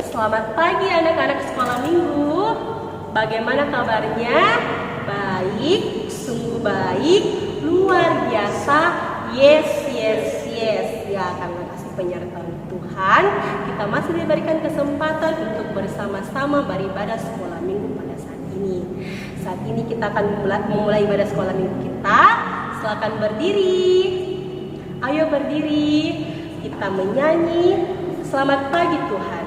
Selamat pagi anak-anak sekolah minggu. Bagaimana kabarnya? Baik, sungguh baik, luar biasa. Yes. Ya, karena kasih penyertaan Tuhan, kita masih diberikan kesempatan untuk bersama-sama beribadah sekolah minggu pada saat ini. Saat ini kita akan memulai ibadah sekolah minggu kita. Silakan berdiri. Ayo berdiri. Kita menyanyi Selamat Pagi Tuhan.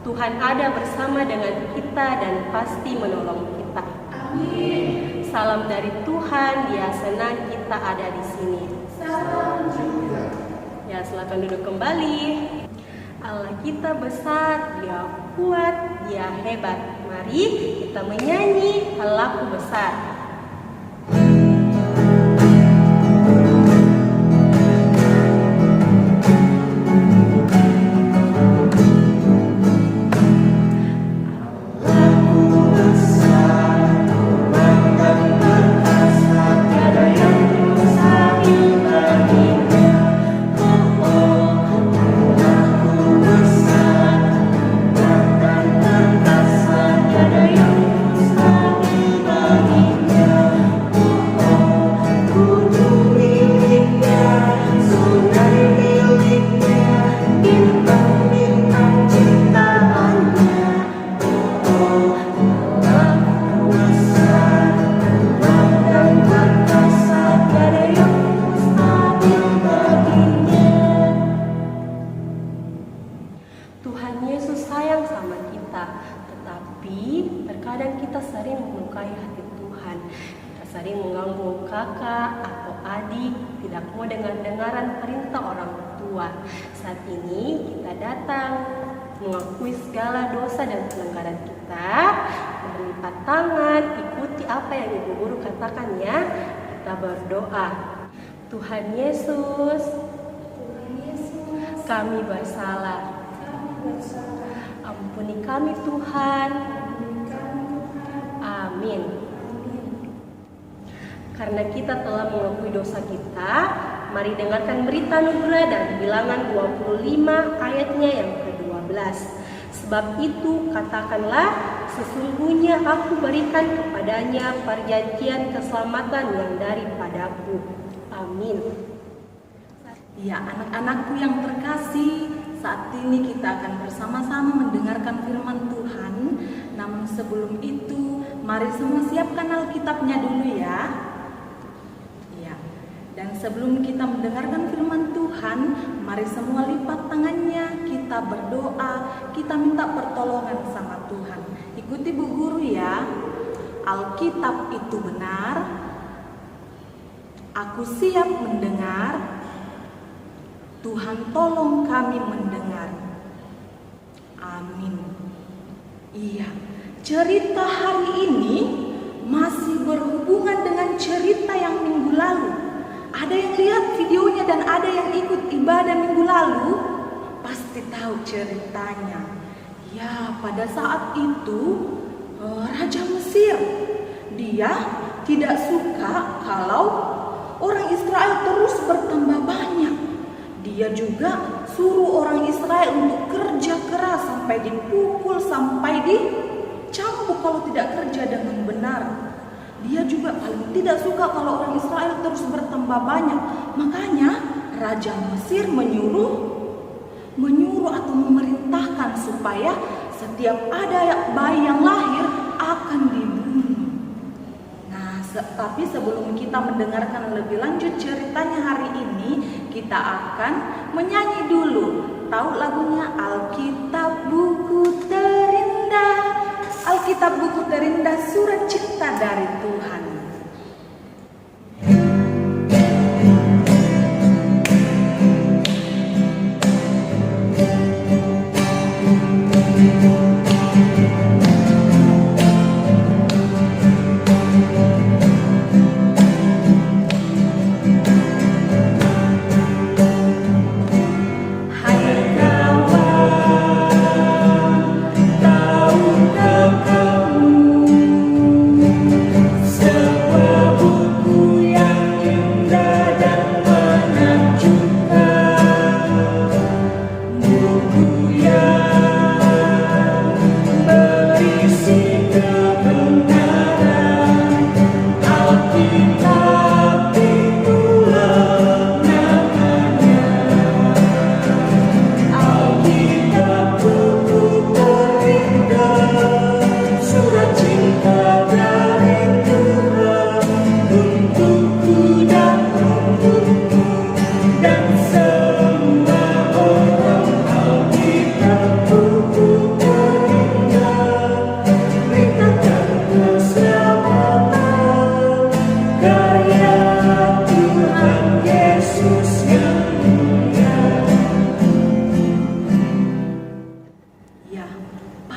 Tuhan ada bersama dengan kita dan pasti menolong kita. Amin. Salam dari Tuhan, Dia senang kita ada di sini. Salam juga. Ya, silakan duduk kembali. Allah kita besar, Dia kuat, Dia hebat. Mari kita menyanyi Allahku besar. Tuhan Yesus sayang sama kita, tetapi terkadang kita sering melukai hati Tuhan. Kita sering mengganggu kakak atau adik, tidak mau dengaran perintah orang tua. Saat ini kita datang mengakui segala dosa dan pelanggaran kita, berlipat tangan, ikuti apa yang Ibu Guru katakan ya. Kita berdoa. Tuhan Yesus, kami bersalah. Ampuni kami Tuhan. Amin. Karena kita telah mengakui dosa kita, mari dengarkan berita anugerah dari Bilangan 25 ayatnya yang ke-12. Sebab itu katakanlah, sesungguhnya aku berikan kepadanya perjanjian keselamatan yang daripadaku. Amin. Ya, anak-anakku yang terkasih, saat ini kita akan bersama-sama mendengarkan firman Tuhan. Namun sebelum itu, mari semua siapkan Alkitabnya dulu ya. Ya. Dan sebelum kita mendengarkan firman Tuhan, mari semua lipat tangannya, kita berdoa, kita minta pertolongan sama Tuhan. Ikuti Bu Guru ya. Alkitab itu benar. Aku siap mendengar. Tuhan tolong kami mendengar. Amin. Iya, cerita hari ini masih berhubungan dengan cerita yang minggu lalu. Ada yang lihat videonya dan ada yang ikut ibadah minggu lalu, pasti tahu ceritanya. Ya, pada saat itu Raja Mesir, dia tidak suka kalau orang Israel terus bertambah banyak. Dia juga suruh orang Israel untuk kerja keras sampai dipukul, sampai dicambuk kalau tidak kerja dengan benar. Dia juga paling tidak suka kalau orang Israel terus bertambah banyak. Makanya Raja Mesir menyuruh atau memerintahkan supaya setiap ada bayi yang lahir akan dibunuh. Tapi sebelum kita mendengarkan lebih lanjut ceritanya hari ini, kita akan menyanyi dulu. Tahu lagunya? Alkitab buku terindah, Alkitab buku terindah Surat Cinta dari Tuhan.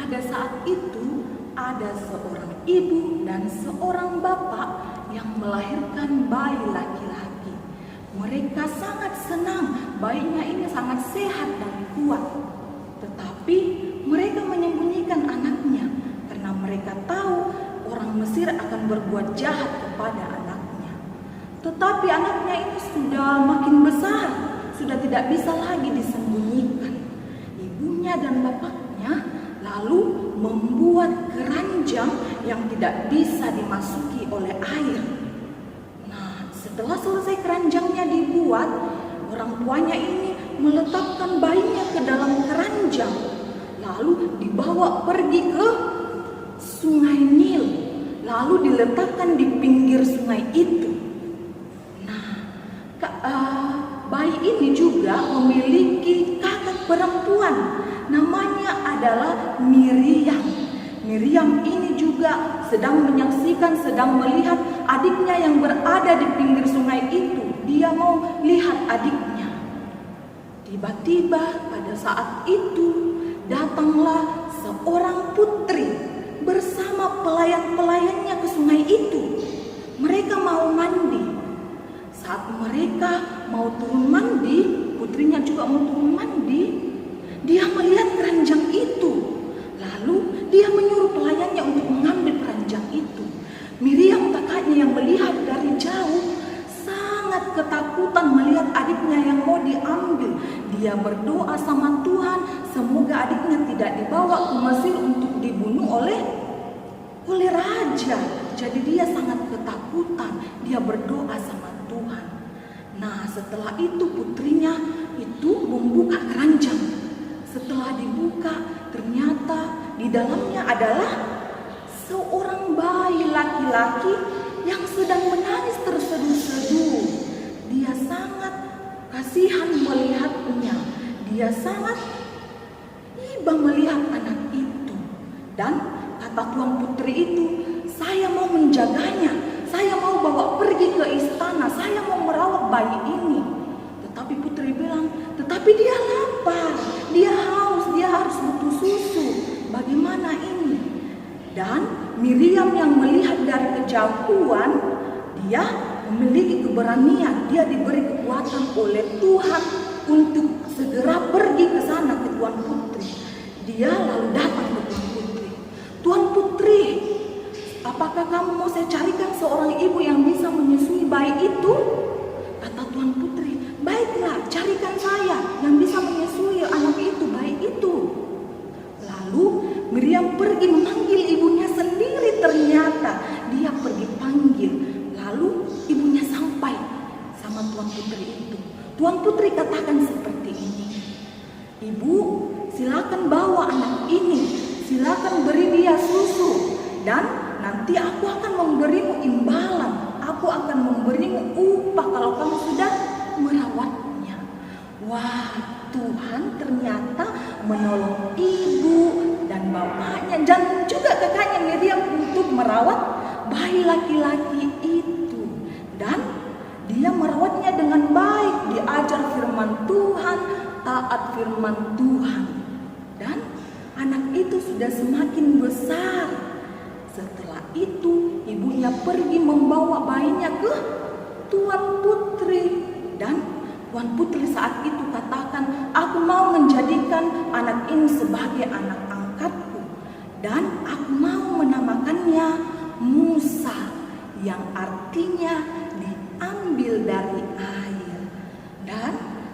Pada saat itu ada seorang ibu dan seorang bapak yang melahirkan bayi laki-laki. Mereka sangat senang, bayinya ini sangat sehat dan kuat. Tetapi mereka menyembunyikan anaknya karena mereka tahu orang Mesir akan berbuat jahat kepada anaknya. Tetapi anaknya ini sudah makin besar, sudah tidak bisa lagi disembunyikan. Ibunya dan bapaknya lalu membuat keranjang yang tidak bisa dimasuki oleh air. Nah, setelah selesai keranjangnya dibuat, orang tuanya ini meletakkan bayinya ke dalam keranjang, lalu dibawa pergi ke sungai Nil, lalu diletakkan di pinggir sungai itu. Nah, bayi ini juga memiliki kakak perempuan. Namanya adalah Miriam. Miriam ini juga sedang menyaksikan, sedang melihat adiknya yang berada di pinggir sungai itu. Dia mau lihat adiknya. Tiba-tiba pada saat itu datanglah seorang putri bersama pelayan-pelayannya ke sungai itu. Mereka mau mandi. Saat mereka mau turun mandi, putrinya juga mau turun mandi. Dia melihat keranjang itu, lalu dia menyuruh pelayannya untuk mengambil keranjang itu. Miriam kakaknya yang melihat dari jauh sangat ketakutan melihat adiknya yang mau diambil. Dia berdoa sama Tuhan, semoga adiknya tidak dibawa ke Mesir untuk dibunuh oleh raja. Jadi dia sangat ketakutan, dia berdoa sama Tuhan. Nah, setelah itu putrinya itu membuka keranjang. Setelah dibuka, ternyata di dalamnya adalah seorang bayi laki-laki yang sedang menangis terseduh-seduh. Dia sangat kasihan melihatnya. Dia sangat iba melihat anak itu. Dan kata tuan putri itu, saya mau menjaganya. Saya mau bawa pergi ke istana. Saya mau merawat bayi ini. Tetapi putri bilang, tetapi dia lapar, dia haus, dia harus butuh susu. Bagaimana ini? Dan Miriam yang melihat dari kejauhan, dia memiliki keberanian, dia diberi kekuatan oleh Tuhan untuk segera pergi ke sana ke tuan putri. Dia lalu datang ke tuan putri. Tuan putri, apakah kamu mau saya carikan seorang ibu yang bisa menyusui bayi itu? Kata tuan putri, baiklah, carikan saya yang bisa menyusui anak itu, bayi itu. Lalu Miriam pergi memanggil ibunya sendiri. Ternyata dia pergi panggil. Lalu ibunya sampai sama tuan putri itu. Tuan putri katakan seperti ini, ibu, silakan bawa anak ini, silakan beri dia susu, dan nanti aku akan memberimu imbalan. Aku akan memberimu upah kalau kamu sudah merawatnya. Wah, Tuhan ternyata menolong ibu dan bapaknya dan juga kakaknya Miriam untuk merawat bayi laki-laki itu. Dan dia merawatnya dengan baik, diajar firman Tuhan, taat firman Tuhan. Dan anak itu sudah semakin besar. Setelah itu, ibunya pergi membawa bayinya ke Tuan Putri. Dan Tuan Putri saat itu katakan, aku mau menjadikan anak ini sebagai anak angkatku. Dan aku mau menamakannya Musa, yang artinya diambil dari air. Dan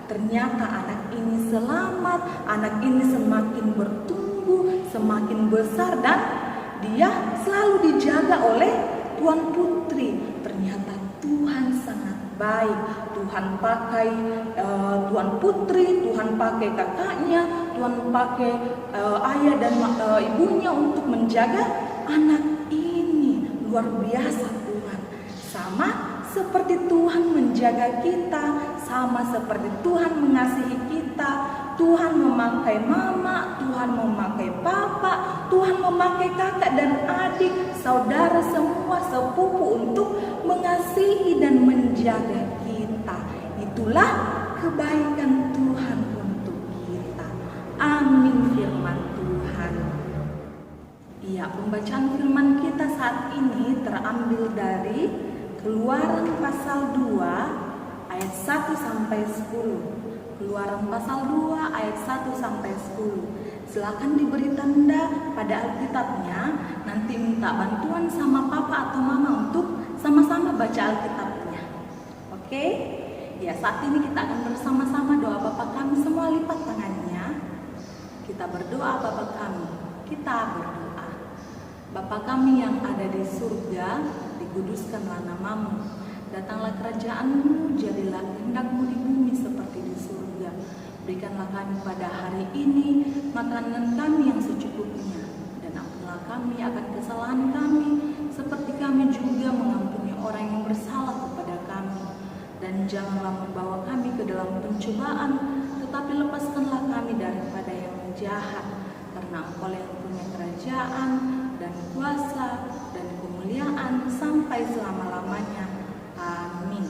ternyata anak ini selamat, anak ini semakin bertumbuh, semakin besar, dan dia selalu dijaga oleh Tuan Putri. Ternyata Tuhan sangat baik. Tuhan pakai Tuan Putri, Tuhan pakai kakaknya, Tuhan pakai ayah dan ibunya untuk menjaga anak ini. Luar biasa Tuhan. Sama seperti Tuhan menjaga kita, sama seperti Tuhan mengasihi kita. Tuhan memakai mama, Tuhan memakai papa, Tuhan memakai kakak dan adik, saudara semua sepupu untuk mengasihi dan menjaga kita. Itulah kebaikan Tuhan untuk kita. Amin firman Tuhan. Iya, pembacaan firman kita saat ini terambil dari Keluaran pasal 2 ayat 1 sampai 10. Keluaran pasal 2 ayat 1 sampai 10. Silakan diberi tanda pada Alkitabnya. Nanti minta bantuan sama papa atau mama untuk sama-sama baca Alkitabnya. Oke? Ya, saat ini kita akan bersama-sama doa Bapa kami. Semua lipat tangannya. Kita berdoa Bapa kami. Kita berdoa. Bapa kami yang ada di surga, dikuduskanlah namamu. Datanglah kerajaan-Mu, jadilah kehendak-Mu di bumi seperti di surga. Berikanlah kami pada hari ini makanan kami yang secukupnya, dan ampunilah kami akan kesalahan kami, seperti kami juga mengampuni orang yang bersalah kepada kami. Dan janganlah membawa kami ke dalam pencobaan, tetapi lepaskanlah kami daripada yang jahat. Karena Engkau yang punya kerajaan dan kuasa dan kemuliaan sampai selama-lamanya. Amin.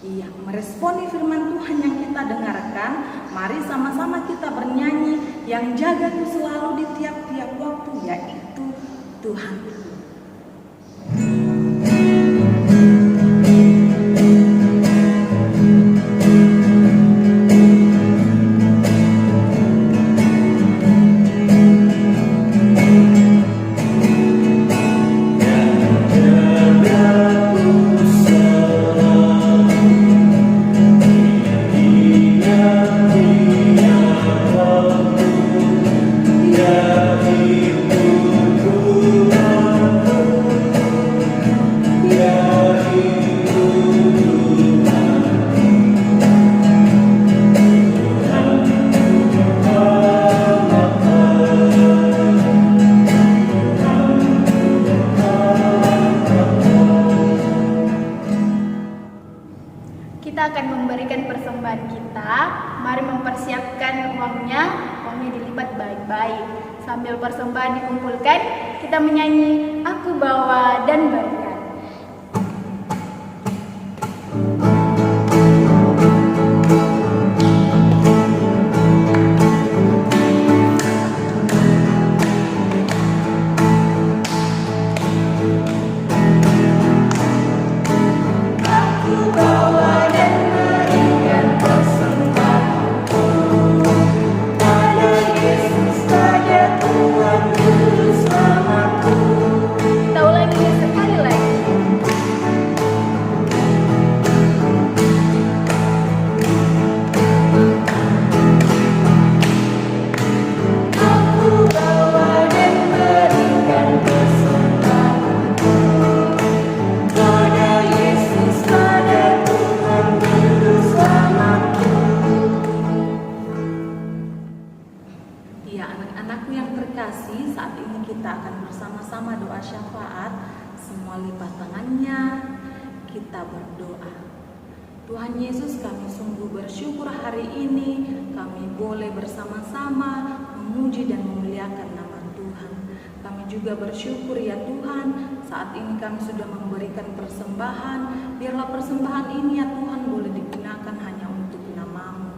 Iya, meresponi firman Tuhan yang kita dengarkan, mari sama-sama kita bernyanyi yang jagaku selalu di tiap-tiap waktu, yaitu Tuhanku. Kita akan memberikan persembahan kita. Mari mempersiapkan uangnya dilipat baik-baik. Sambil persembahan dikumpulkan, kita menyanyi Aku Bawa dan Berikan. bersama-sama doa syafaat, semua lipat tangannya, kita berdoa. Tuhan Yesus, kami sungguh bersyukur hari ini kami boleh bersama-sama memuji dan memuliakan nama Tuhan. Kami juga bersyukur ya Tuhan, saat ini kami sudah memberikan persembahan. Biarlah persembahan ini ya Tuhan boleh digunakan hanya untuk nama-Mu.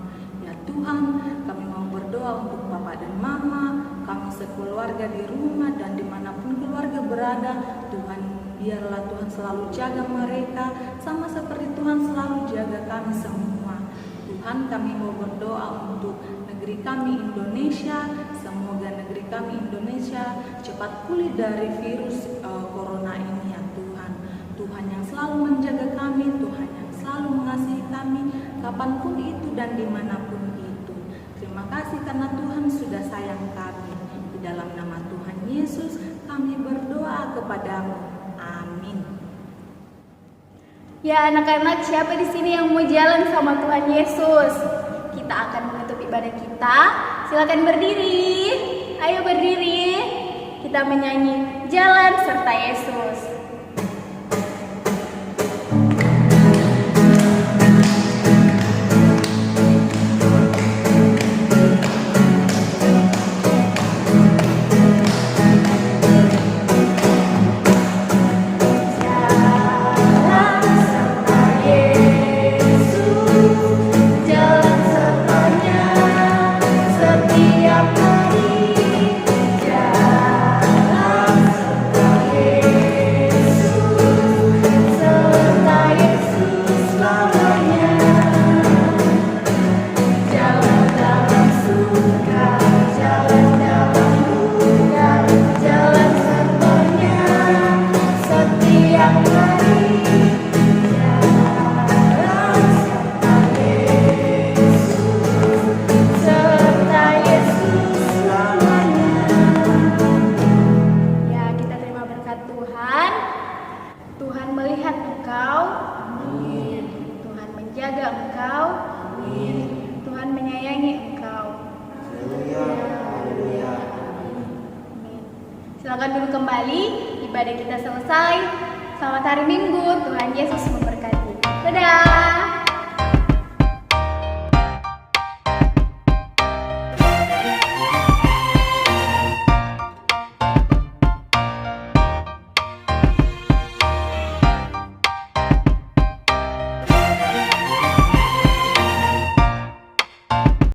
Ya Tuhan, kami mau berdoa untuk Bapak dan Mama, kami sekeluarga di rumah dan dimanapun keluarga berada. Tuhan, biarlah Tuhan selalu jaga mereka, sama seperti Tuhan selalu jaga kami semua. Tuhan, kami mau berdoa untuk negeri kami Indonesia. Semoga negeri kami Indonesia cepat pulih dari virus corona ini ya Tuhan. Tuhan yang selalu menjaga kami, Tuhan yang selalu mengasihi kami, kapanpun itu dan dimanapun itu. Terima kasih karena Tuhan sudah sayang kami. Di dalam nama Tuhan Yesus kami berdoa kepadamu. Amin. Ya anak-anak, siapa di sini yang mau jalan sama Tuhan Yesus? Kita akan menutup ibadah kita. Silakan berdiri. Ayo berdiri. Kita menyanyi Jalan Serta Yesus. Tuhan melihat engkau, amin. Tuhan menjaga engkau, amin. Tuhan menyayangi engkau. Haleluya. Amin. Silakan dulu kembali, ibadah kita selesai. Selamat hari Minggu, Tuhan Yesus memberkati. Dadah.